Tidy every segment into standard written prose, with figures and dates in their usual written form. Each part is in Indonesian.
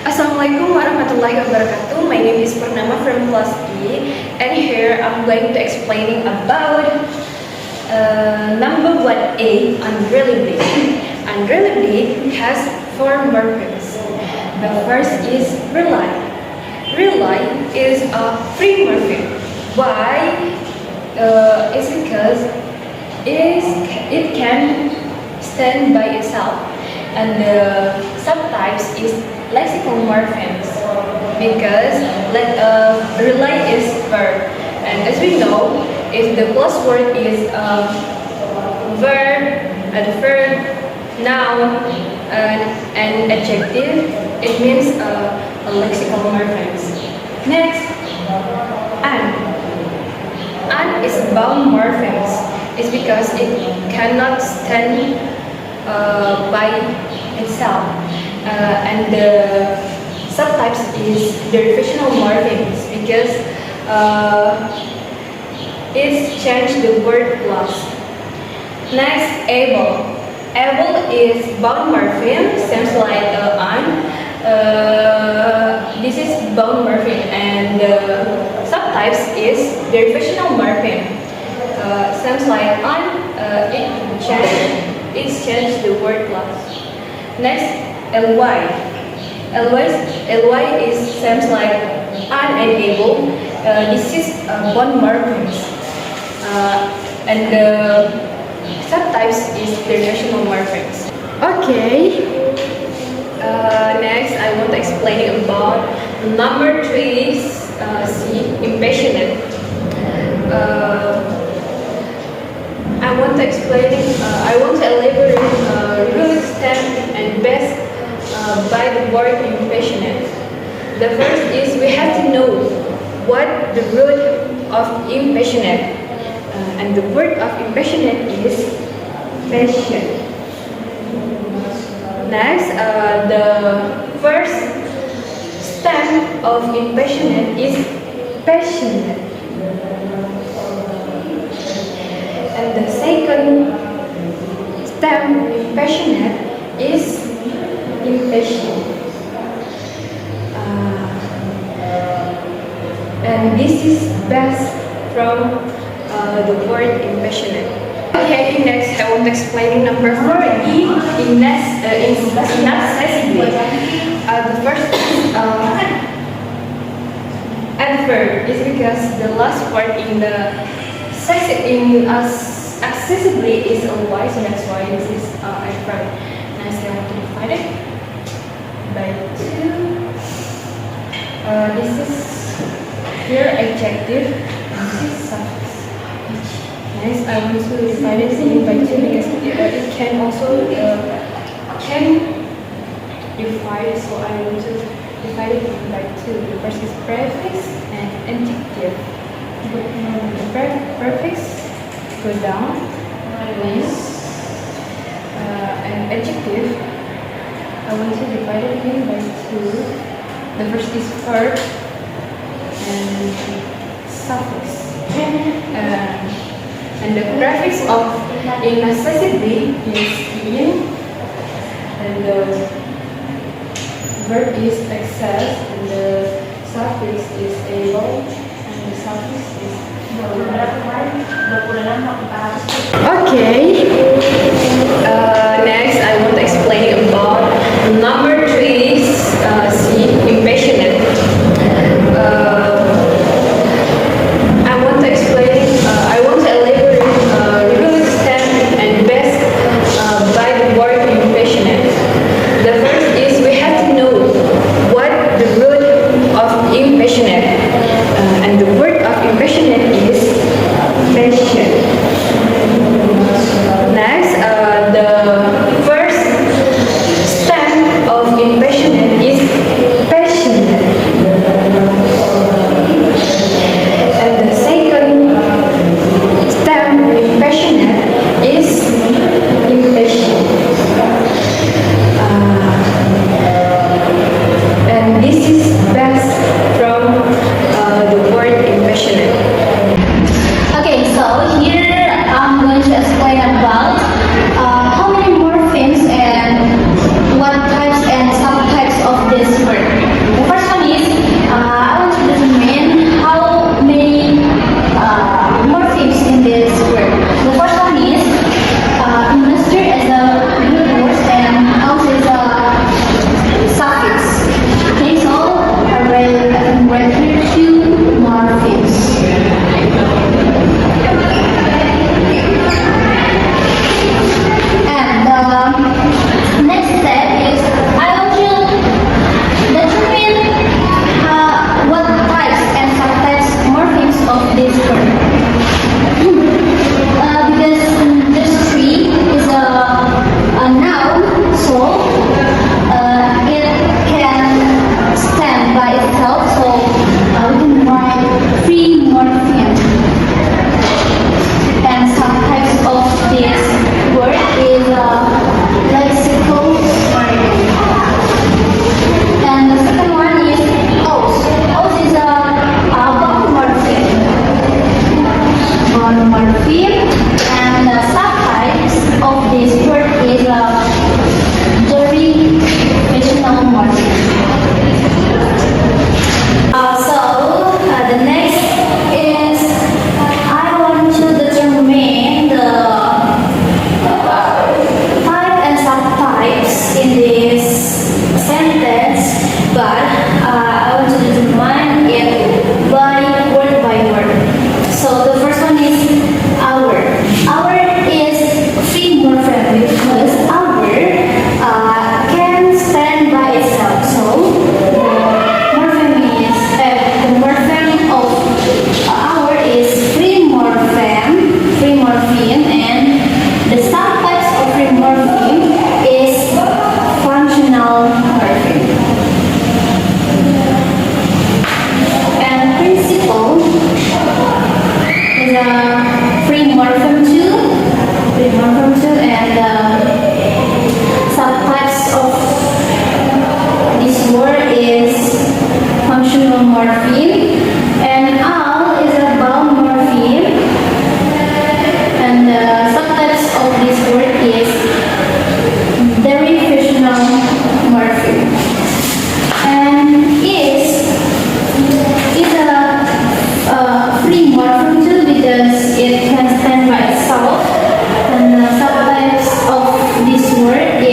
Assalamualaikum warahmatullahi wabarakatuh. My name is Purnama from class E, and here I'm going to explaining about number 1A, unreliably. Unreliably has four morphemes. The first is rely. Rely is a free morpheme. Why? It's because it can stand by itself, and the subtypes is lexical morphemes because rely is verb, and as we know, if the plus word is verb, adverb, noun, and adjective, it means a lexical morphemes. Next, an is bound morphemes. It's because it cannot stand by itself, and the subtypes is derivational morphemes because it's changed the word plus. Next, able. Able is bound morpheme, seems like an. This is bound morpheme, and the subtypes is derivational morpheme. Seems like an. It's changed the word plus. Next, ly. Ly is seems like an and able. This is bound morphemes, and the subtypes is derivational morphemes. Okay. Next, I want to explain about number 3, C, impassionate. I want to elaborate root, stem, and base by the word impassionate. The first is we have to know what the root of impassionate, and the word of impassionate is passion. Next, the first stem of impassionate is passionate, and the second stem of passionate is impatient. And this is best from the word impassionate. Okay, next I want to explain number 4E, inaccessibly. The first is adverb is because the last word in accessibly is a y, so that's why this is adverb. Next I want to divide it by 2. This is here adjective, and this is suffix. Next, I want to divide it by 2 because it can also can divide, so I want to divide it by 2. The first is prefix and adjective. The prefix go down, and adjective I want to divide it by 2. The first is verb and suffix. And the prefix of inaccessibly is in, and the verb is access, and the suffix is able, and the suffix is okay. Next, I want to explain about number 3, C, impassionate. I want to elaborate root, stem, and base by the word impassionate. The first is we have to know what the root of impassionate, and the word of impassionate is passion. Next, the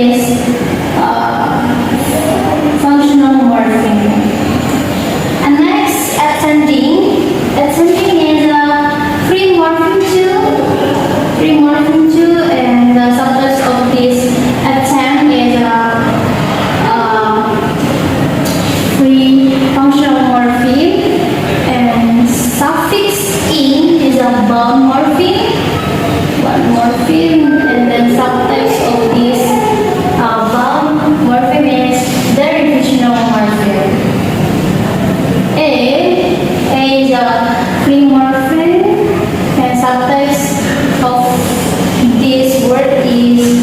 is functional morpheme. And next, ascending. Ascending is a free morpheme too, and the subject of this attempt is free functional morpheme, and suffix "ing" is a bound morpheme, and then subtext of this bound morpheme is derivational morpheme. A is a free morpheme, and subtext of this word is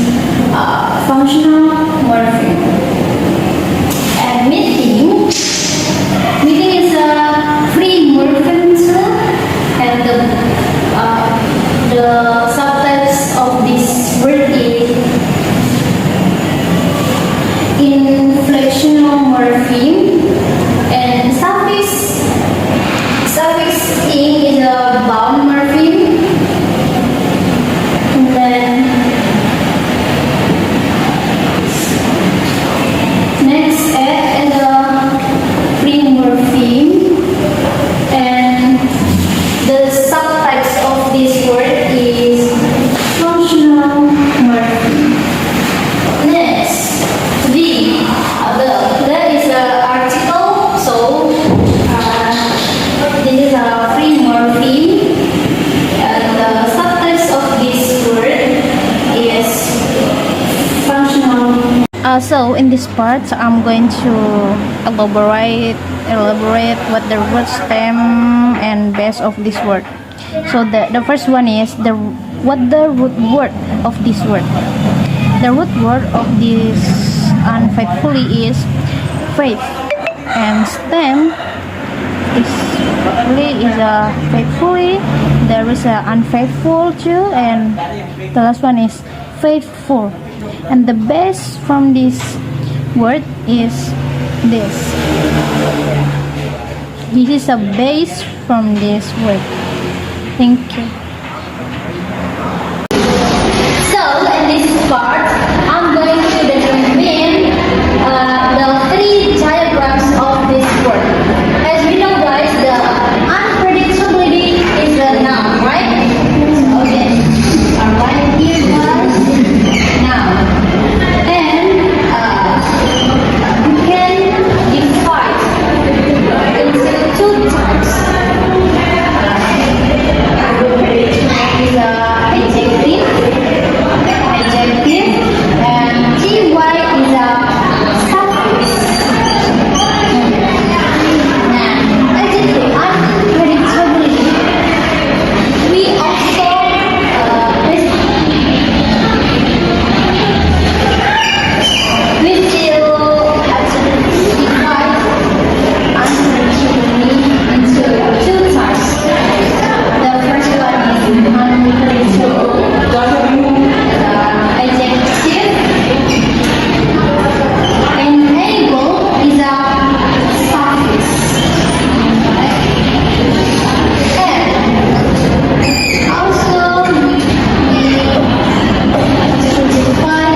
functional morpheme. And meeting is a free morpheme too, and the subtext of this word is inflectional morpheme, and suffix "ing" is a bound morpheme, and then next is a free morpheme, and the subtext of this word is functional morpheme. Next, V. That is an article, so this is a free morpheme, and the subtext of this word is functional. So in this part, I'm going to elaborate what the root stem and base of this word. So the first one is what the root word of this word. The root word of this unfaithfully is faith, and stem is a faithfully. There is a unfaithful too, and the last one is faithful. And the base from this word is this. This is a base from this word. Thank you. So in this part, I'm going to determine the three diagrams of this word. As we know, guys, the unpredictability is a noun, right? Okay. Alright, here guys, noun. And you can divide into two types. Is adjective, and ty is a suffix. Now, adjective, unpredictability. We also we still divide unpredictability into two types. The first one is unpredictable adjective, and able is a suffix. And also we specify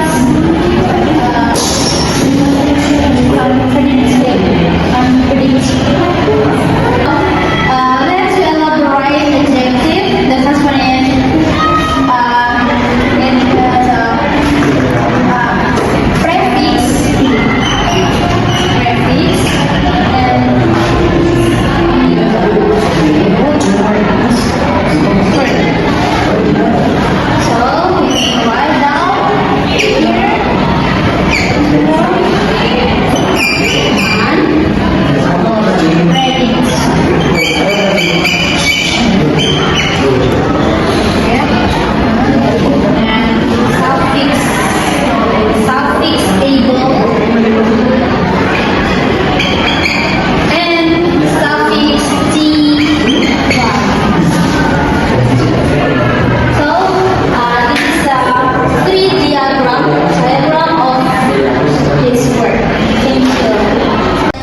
unpredictable. Let's elaborate adjective. The first one is prefix, so write down here suffix able, and suffix ty. So this is the three diagram of this word. Thank you.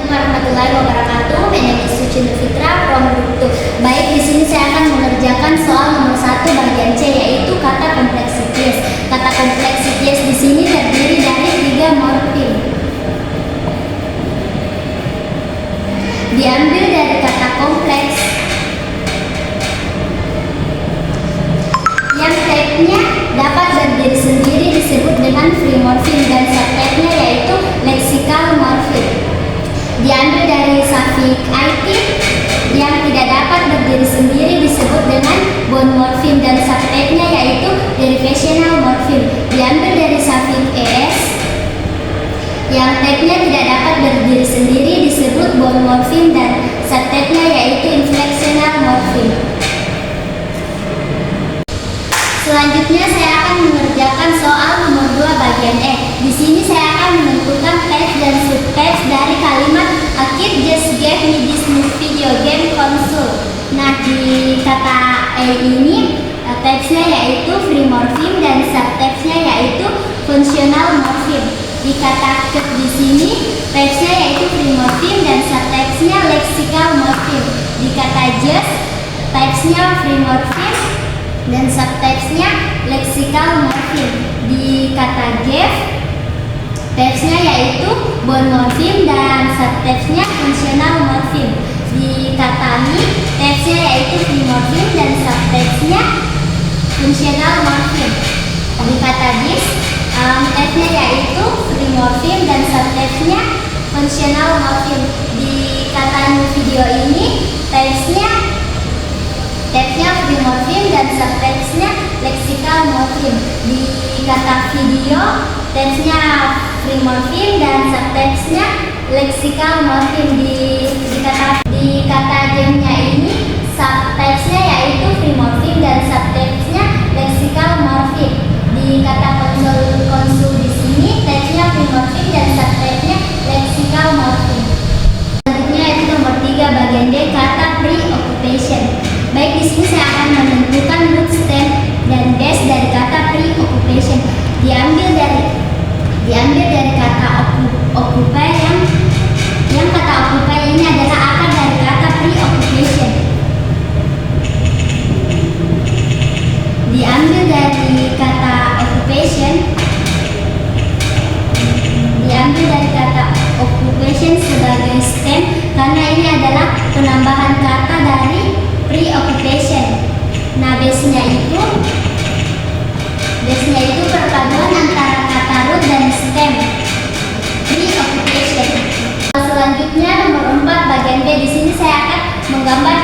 Warahmatullahi wabarakatuh. My name is Suci Fitra from Group 2. Baik, di sini saya akan mengerjakan soal nomor 1 bagian C, yaitu kata kompleksitas. Kata kompleksitas di sini terdiri dari bone morpheme dan subtype-nya yaitu derivational morpheme. Diambil dari suffix es yang type-nya tidak dapat berdiri sendiri disebut bone morpheme dan subtype-nya yaitu inflectional morpheme. Selanjutnya saya akan mengerjakan soal nomor 2 bagian E. Di sini saya akan menentukan type dan subtype dari kalimat "A kid just gave me this new video game console". Nah, di kata E ini types-nya yaitu free morpheme dan subtypes-nya yaitu functional morpheme. Di kata kid di sini types-nya yaitu free morpheme dan subtypes-nya lexical morpheme. Di kata just types-nya free morpheme dan subtypes-nya lexical morpheme. Di kata gave types-nya yaitu bone morpheme dan subtypes-nya functional morpheme. Di kata me types-nya yaitu free morpheme dan subtypes-nya functional morpheme. Di kata this types-nya yaitu free morpheme dan subtypes-nya functional morpheme. Di kata new video ini types-nya free morpheme dan subtypes-nya lexical morpheme. Di kata video types-nya free morpheme dan subtypes-nya lexical morpheme. Di kata game-nya ini subtypes-nya yaitu free morpheme dan subtypes-nya lexical morpheme. Di kata konsol di sini types-nya free morpheme dan subtypes-nya lexical morpheme. Selanjutnya itu nomor 3 bagian D, kata preoccupation. Baik, di sini saya akan menentukan root, stem, dan base dari kata preoccupation. Diambil dari kata occupy yang kata occupy ini adalah akar dari kata preoccupation. Diambil dari kata occupation sebagai stem karena ini adalah penambahan kata dari preoccupation. Nah, base-nya itu perpaduan antara kata root dan stem preoccupation. Selanjutnya nomor 4 bagian B. Di sini saya akan menggambar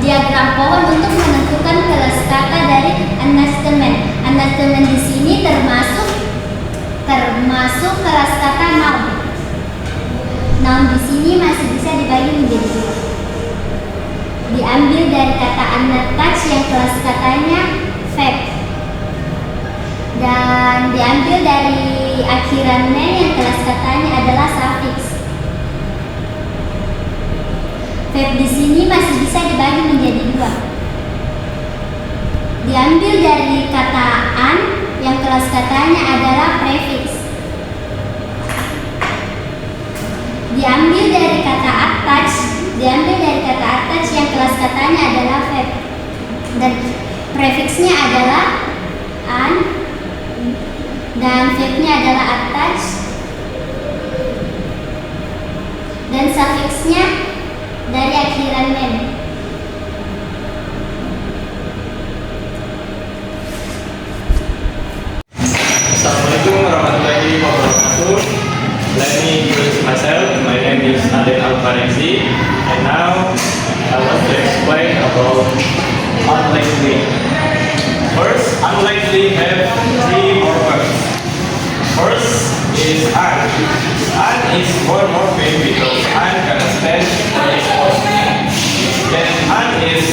diagram pohon untuk menentukan kelas kata dari announcement. Announcement di sini termasuk kelas kata noun. Noun di sini masih bisa dibagi menjadi 2. Diambil dari kata unattached yang kelas katanya verb, dan diambil dari akhiran man yang kelas katanya adalah suffix. Verb di sini masih bisa dibagi menjadi 2. Diambil dari kata an yang kelas katanya adalah prefix. Diambil dari kata attached yang kelas katanya adalah verb, dan prefixnya adalah an dan verbnya adalah attached, dan suffixnya dari akhiran man. Assalamualaikum warahmatullahi wabarakatuh. Let me introduce myself. My name is Aden Alfarezi, and now I want to explain about unlikely. First, unlikely have 3 morphemes. First is an. An is one morpheme because an can stand on its own. Then an is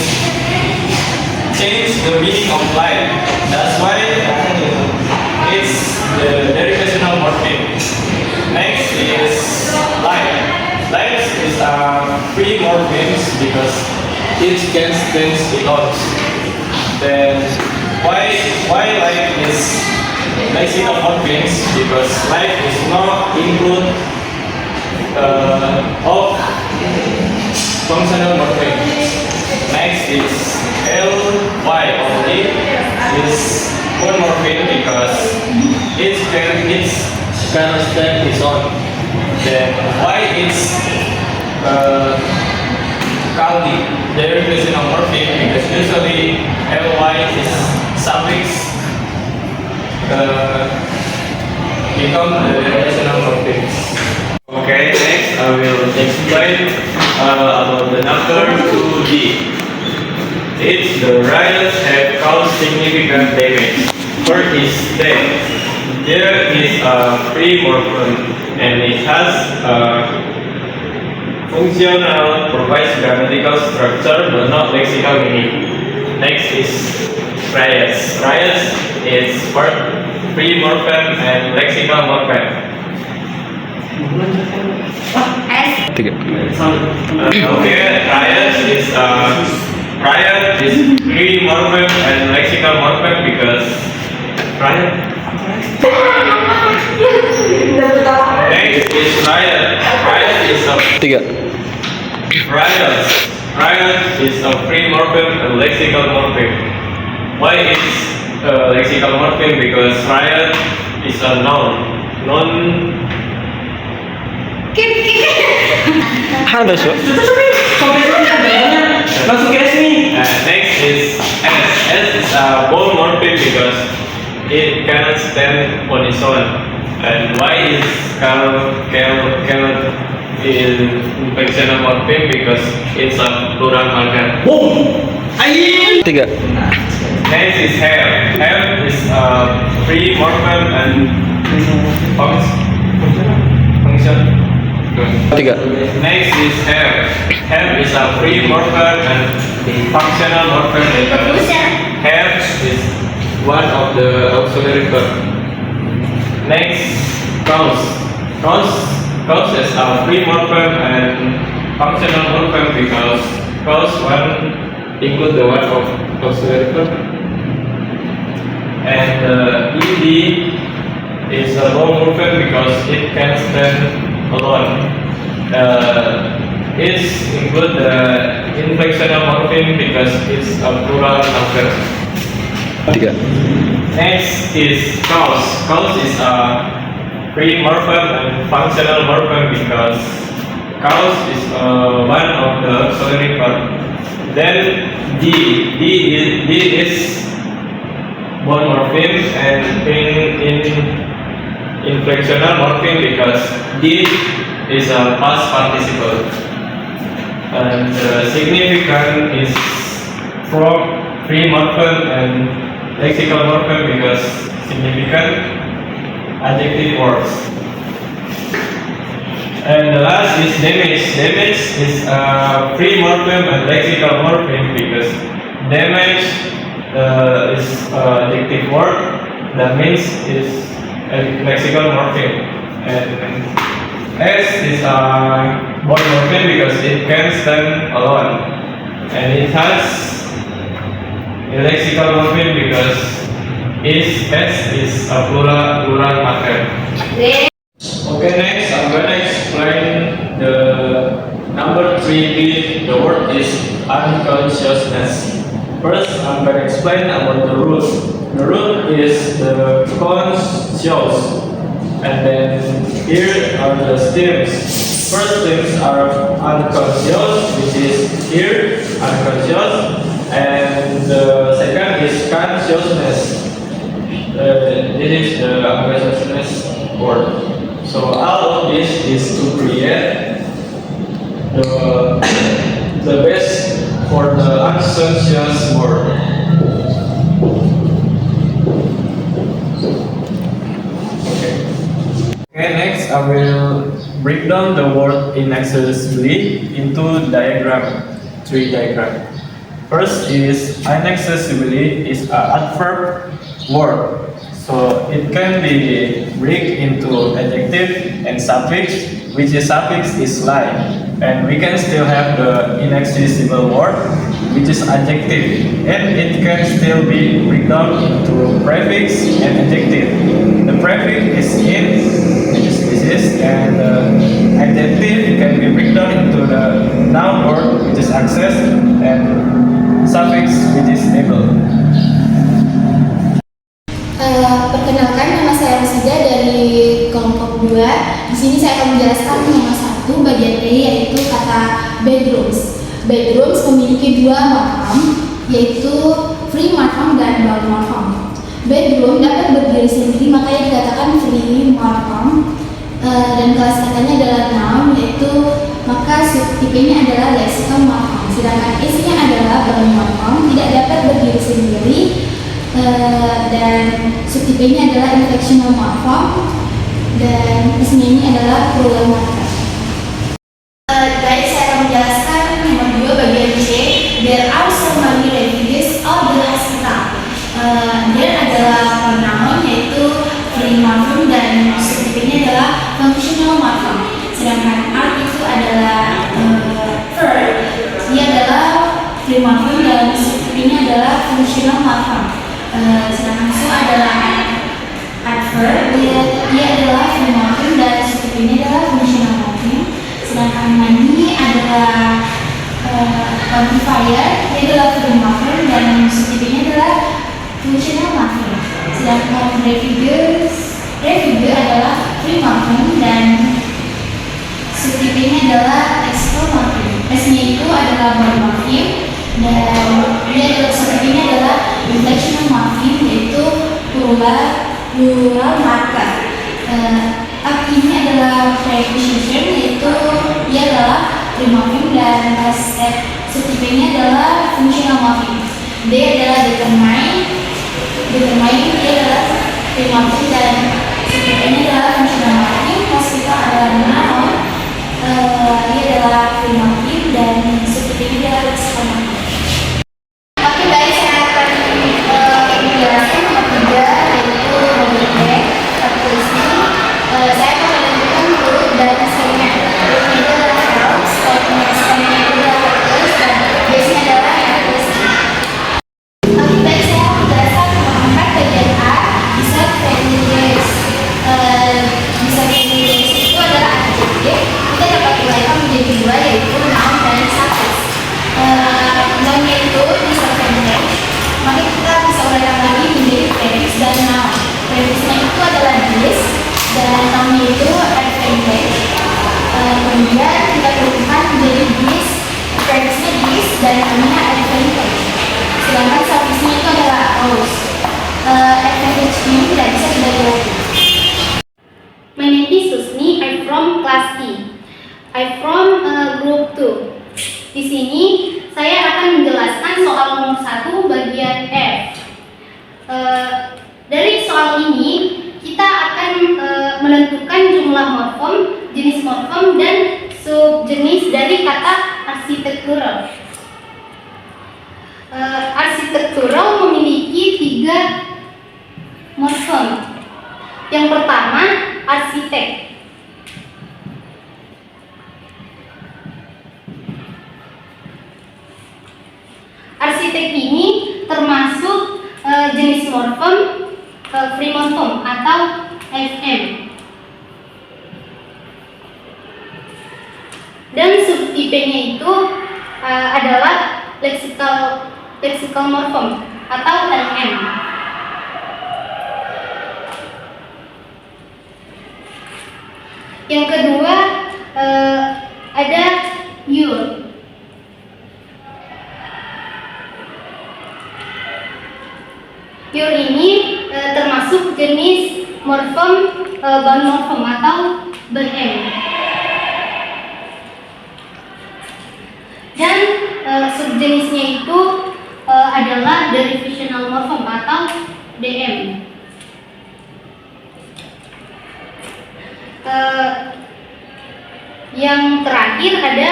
change the meaning of life. That's why it's the derivational morpheme. Next is life. Life is free morphemes because it can stand alone. Then why life is lexical morphemes? Because life is not include of functional morphemes. Next is ly only is one morpheme because its can stand its own. Then why it's Kaldi, derivational morpheme because usually ly is suffix become the derivational morpheme. Okay, next I will explain about the number 2D. It's the brightest cause significant damage. First is death. There is a free morpheme and it has a functional, provides grammatical structure but not lexical meaning. Next is riots. Riots is part free morpheme and lexical morpheme. Okay, riot is free morpheme and lexical morpheme because riot. Next is riot. Riot is a riot is a free morpheme and lexical morpheme. Why is lexical morpheme? Because riot is a noun. Langsung ke S nih. Next is S. S is a bold morpheme because it cannot stand on its own. And why is cannot in functional morpheme? Because it's a plural marker. Boom. Ayo. Next is have. Have is a free morpheme and function. Next is have. Have is a free morpheme and functional morpheme because have is one of the auxiliary verb. Next, cause. Cause is a free morpheme and functional morpheme because cause one include the one of auxiliary verb. And ed is a long morpheme because it can stand alone. It's include the inflectional morpheme because it's a plural number. Next is cause. Cause is a free morpheme and functional morpheme because cause is one of the auxiliary verb. Then D is one morpheme and in inflectional morpheme because D is a past participle. And significant is from free morpheme and lexical morpheme because significant adjective words. And the last is damage. Damage is a free morpheme and lexical morpheme because damage is adjective word. That means is a lexical morpheme. And S is a bold morpheme because it can stand alone. And it has a lexical morpheme because S is a plural marker. Okay, next I'm gonna explain the number 3B. The word is unconsciousness. First, I'm gonna explain about the root. The root is the conscious. And then here are the stems. First stems are unconscious, which is here, unconscious. And the second is consciousness. This is the unconsciousness word. So all of this is to create the base for the unconscious word. Okay, next I will break down the word inaccessibly into diagram, 3 diagram. First is inaccessibly is an adverb word. So it can be break into adjective and suffix, which is suffix is like. And we can still have the inaccessible word, which is adjective. And it can still be break down into prefix and adjective. The prefix is in, this is, and the adjective can be break down into the noun word, which is access, and suffix, which is able. Perkenalkan, nama saya Rosida dari kelompok 2. Di sini saya akan menjelaskan nomor 1 bagian E, yaitu kata bedrooms. Bedrooms memiliki 2 morfem, yaitu free morfem dan bound morfem. Bedroom dapat berdiri sendiri, makanya dikatakan free morfem. Dan kelas katanya adalah noun, yaitu maka subtipenya adalah lexical morphemes. sedangkan S-nya adalah bound morphem, tidak dapat berdiri sendiri, dan subtipenya adalah inflectional morphem, dan S-nya ini adalah plural morphem. Guys, saya akan menjelaskan nomor 2 bagian C. There are so many refugees of the hospital. There adalah pronoun yaitu free morphem dan subtipenya adalah functional morphem. Sedangkan art itu adalah verb, dia adalah free morphem dan subtipenya adalah functional morphem. Sedangkan so adalah adverb, dia adalah free morphem dan subtipenya adalah functional morphem. Sedangkan money adalah quantifier, dia adalah free morphem dan subtipenya adalah functional morphem. Sedangkan refugee adalah free morphem dan subtipenya adalah lexical morphem. S-nya itu adalah bound morphem dan dia adalah subtipenya adalah inflectional morphem yaitu plural marker. Up ini adalah preposition yaitu dia adalah free morphem dan subtipenya adalah functional morphem. D adalah determine dia adalah free morphem dan subtipenya adalah functional morphem. Hospital adalah noun, dia adalah free morphem dan subtipenya adalah lexical morphem. Oke guys, saya akan menjelaskan nomor 3 yaitu mobil bag. Saya akan menentukan huruf dan hasilnya. Hurufnya adalah L, stemnya adalah plus dan base-nya adalah plus. Oke guys, saya akan menjelaskan nomor 4 bagian A. Bisa friendly days. Bisa friendly days itu adalah adjektif. Kita dapat uraikan menjadi dua yaitu noun dan suffix. Noun-nya itu bisa friendly. Maka kita bisa uraikan lagi menjadi prefix dan noun. Prefixnya itu adalah this dan noun-nya itu advantage. Kemudian kita turunkan menjadi this, prefixnya this dan noun-nya advantage. Sedangkan suffixnya itu adalah aus. Advantage ini tidak bisa dibagi lagi. My name is Susni. I'm from class E. I'm from group 2. Di sini saya akan menjelaskan soal nomor 1 bagian F. Dari soal ini kita akan menentukan jumlah morfem, jenis morfem dan subjenis dari kata arsitektural. Arsitektural memiliki 3 morfem. Yang pertama, arsitek. Arsitek ini termasuk jenis morfem free morfem atau FM. Dan subtipenya itu adalah lexical morphem atau LM. Yang kedua ada your. Your ini termasuk jenis morfem bound morphem atau BM. Dan subjenisnya itu adalah derivational morphem atau DM. Yang terakhir ada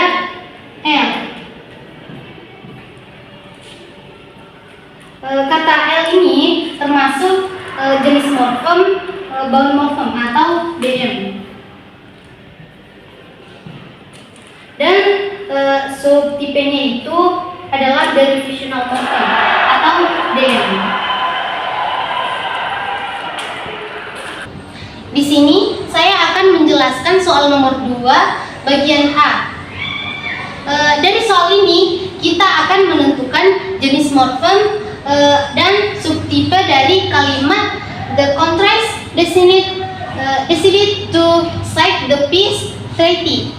L. Kata L ini termasuk jenis morfem bound morphem atau DM. Dan subtipenya itu adalah derivational morphem atau DM. Di sini saya akan menjelaskan soal nomor 2 bagian A. Dari soal ini kita akan menentukan jenis morfem dan subtipe dari kalimat the contrast decided to cite the piece treaty.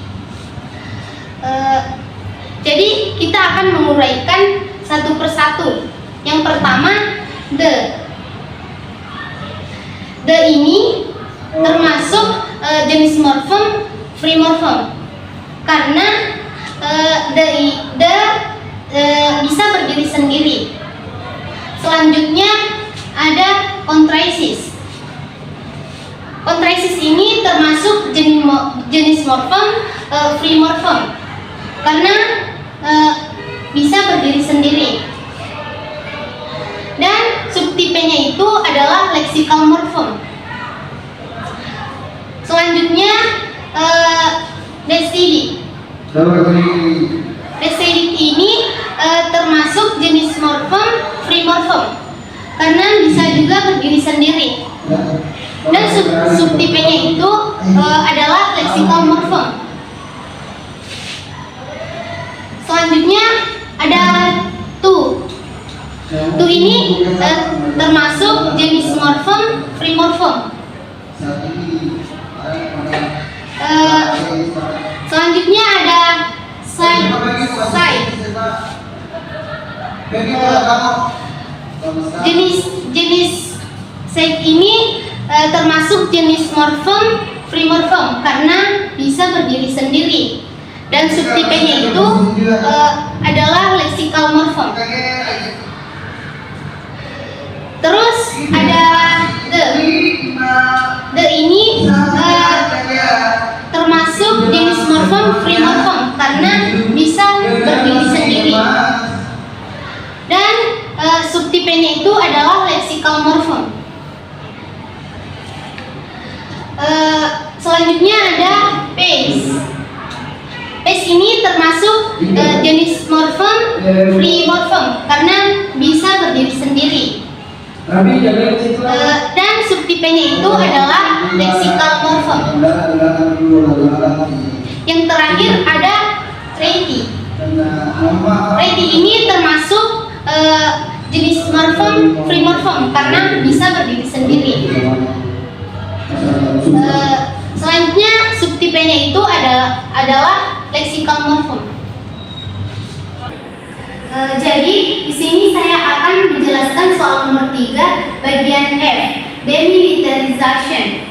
Jadi kita akan menguraikan satu persatu. Yang pertama, the ini termasuk jenis morfem free morphem karena the bisa berdiri sendiri. Selanjutnya ada kontraisis. Kontraisis ini termasuk jenis morfem free morfem karena bisa berdiri sendiri. Dan subtipenya itu adalah lexical morfem. Selanjutnya decidic. Decidic ini termasuk jenis morfem free morfem karena bisa juga berdiri sendiri. Dan subtipenya itu adalah lexical morfem. Selanjutnya ada tu. Tu ini termasuk jenis morfem free morfem. Selanjutnya ada side. Jenis side ini termasuk jenis morfem free morfem karena bisa berdiri sendiri. Dan subtipenya itu adalah lexical morfem. Terus ada the. The ini termasuk jenis morfem free morfem karena bisa berdiri sendiri. Dan subtipenya itu adalah lexical morfem. Selanjutnya ada pace. Pace ini termasuk jenis morfem free morfem karena bisa berdiri sendiri. Dan subtipenya itu adalah lexical morfem. Yang terakhir ada treti. Treti ini termasuk jenis morfem free morfem karena bisa berdiri sendiri. Selanjutnya subtipenya itu adalah lexical morfem. Jadi di sini saya akan menjelaskan soal nomor 3 bagian F, demilitarization.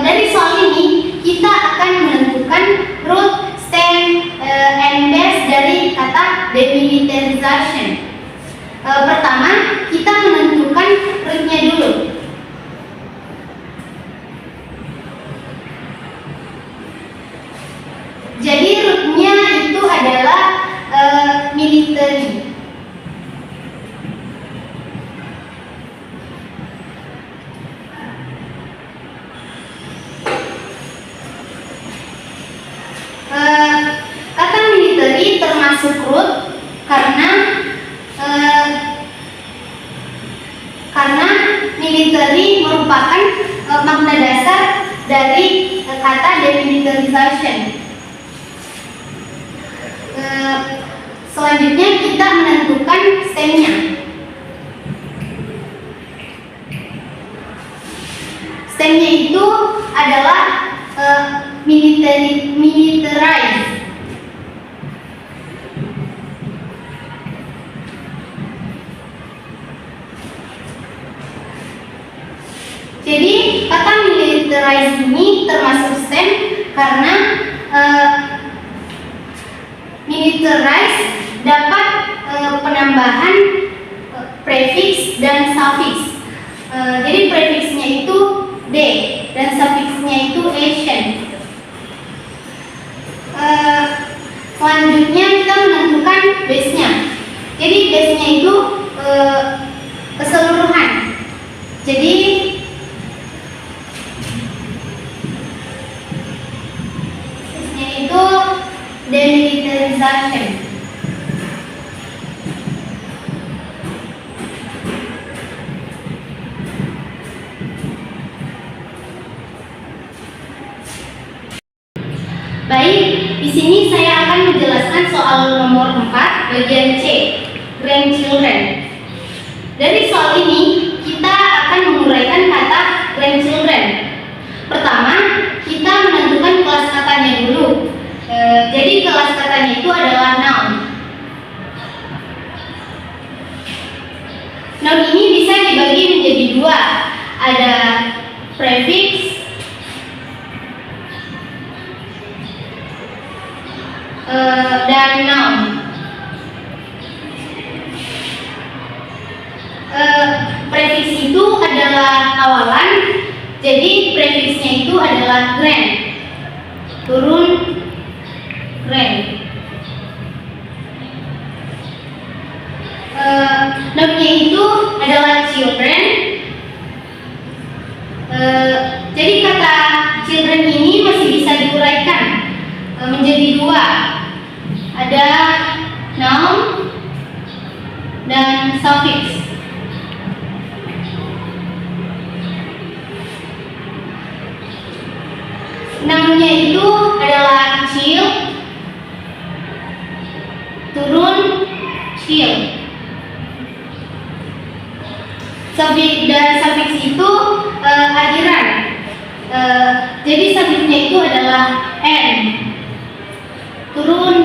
Dari soal ini kita akan menentukan root, stem, and base dari kata demilitarization. Pertama kita menentukan rootnya dulu. Jadi rootnya itu adalah military. Kata military termasuk root karena military merupakan makna dasar dari kata demilitarization. Selanjutnya kita menentukan stemnya. Stemnya itu adalah militarize. Jadi kata militarize ini termasuk stem karena militarize dapat penambahan prefix dan suffix. Jadi prefixnya itu d dan suffixnya itu Asian. Selanjutnya kita menentukan base-nya. Jadi base-nya itu keseluruhan. Jadi base-nya itu demilitarization. Baik, di sini saya akan menjelaskan soal nomor 4 bagian C, grandchildren. Dari soal ini kita akan menguraikan kata grandchildren. Pertama, kita menentukan kelas katanya dulu. Jadi kelas katanya itu adalah noun. Noun ini bisa dibagi menjadi dua. Ada prefix dan noun. turun, ran. Noun-nya itu adalah children. Jadi kata children ini masih bisa diuraikan menjadi dua. Ada noun dan suffix. Noun-nya itu adalah child, turun, chill. Dan suffix itu akhiran. Jadi suffixnya itu adalah n, turun,